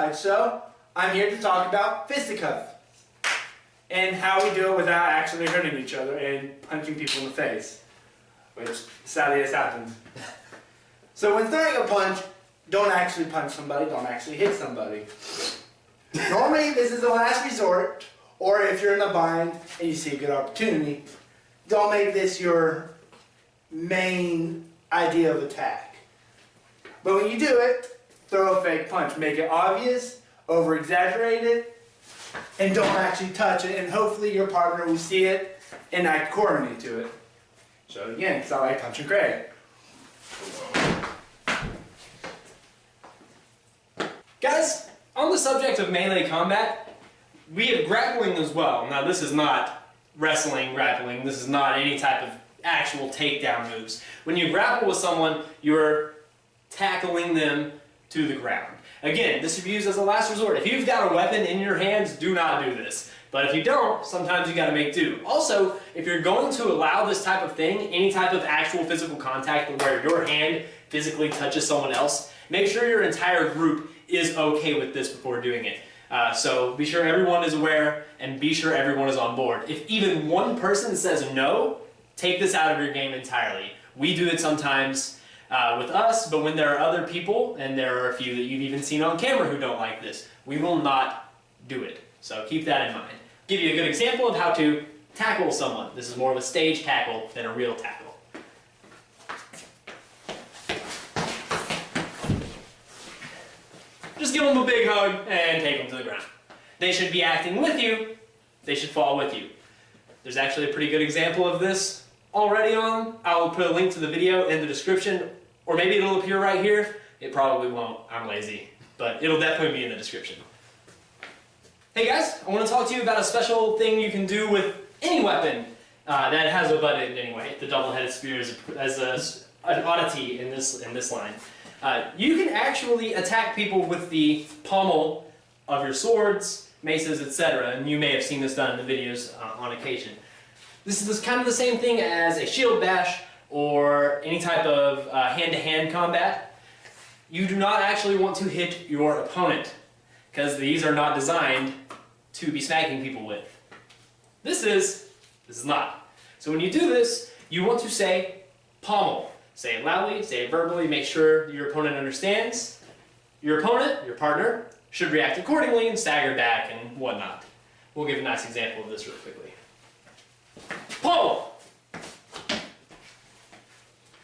tonight's show, I'm here to talk about fisticuffs and how we do it without actually hurting each other and punching people in the face, which sadly has happened. So when throwing a punch, don't actually punch somebody, don't actually hit somebody. Normally this is the last resort, or if you're in a bind and you see a good opportunity, don't make this your main idea of attack. But when you do it, throw a fake punch. Make it obvious, over-exaggerate it, and don't actually touch it, and hopefully your partner will see it and act accordingly to it. So again, it's not like punching Craig. Guys, on the subject of melee combat, we have grappling as well. Now this is not wrestling, grappling, this is not any type of actual takedown moves. When you grapple with someone, you're tackling them to the ground. Again, this is used as a last resort. If you've got a weapon in your hands, do not do this. But if you don't, sometimes you gotta make do. Also, if you're going to allow this type of thing, any type of actual physical contact where your hand physically touches someone else, make sure your entire group is okay with this before doing it. So be sure everyone is aware and be sure everyone is on board. If even one person says no, take this out of your game entirely. We do it sometimes with us, but when there are other people, and there are a few that you've even seen on camera who don't like this, we will not do it. So keep that in mind. Give you a good example of how to tackle someone. This is more of a stage tackle than a real tackle. Just give them a big hug and take them to the ground. They should be acting with you. They should fall with you. There's actually a pretty good example of this already on. I'll put a link to the video in the description, or maybe it'll appear right here. It probably won't. I'm lazy. But it'll definitely be in the description. Hey guys, I want to talk to you about a special thing you can do with any weapon that has a butt end anyway. The double-headed spear is an oddity in this line. You can actually attack people with the pommel of your swords, maces, etc. And you may have seen this done in the videos on occasion. This is kind of the same thing as a shield bash or any type of hand-to-hand combat. You do not actually want to hit your opponent because these are not designed to be smacking people with. This is not. So when you do this, you want to say pommel. Say it loudly, say it verbally, make sure your opponent understands. Your opponent, your partner, should react accordingly and stagger back and whatnot. We'll give a nice example of this real quickly. Pommel!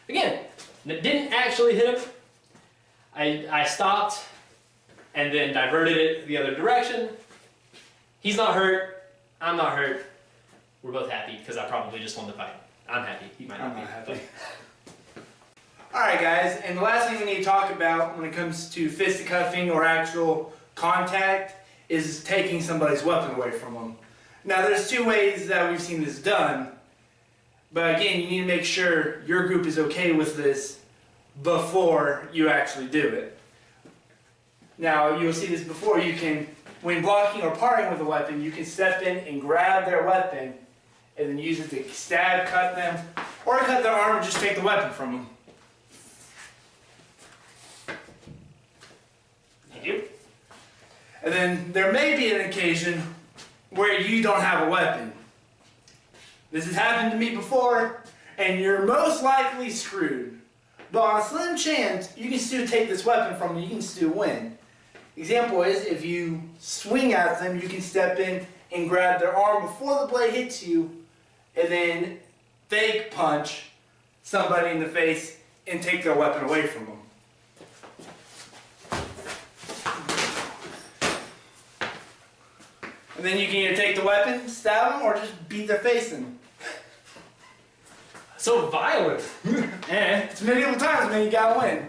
Again, it didn't actually hit him. I stopped and then diverted it the other direction. He's not hurt, I'm not hurt. We're both happy because I probably just won the fight. I'm happy, he might not be happy. Alright guys, and the last thing we need to talk about when it comes to fisticuffing or actual contact is taking somebody's weapon away from them. Now there's two ways that we've seen this done, but again you need to make sure your group is okay with this before you actually do it. Now you'll see this before, you can, when blocking or parting with a weapon, you can step in and grab their weapon and then use it to stab, cut them, or cut their arm and just take the weapon from them. And then there may be an occasion where you don't have a weapon. This has happened to me before, and you're most likely screwed. But on a slim chance, you can still take this weapon from them, you can still win. Example is, if you swing at them, you can step in and grab their arm before the blade hits you, and then fake punch somebody in the face and take their weapon away from them. And then you can either take the weapon, stab them, or just beat their face in. So violent! And it's medieval times, man, you gotta win.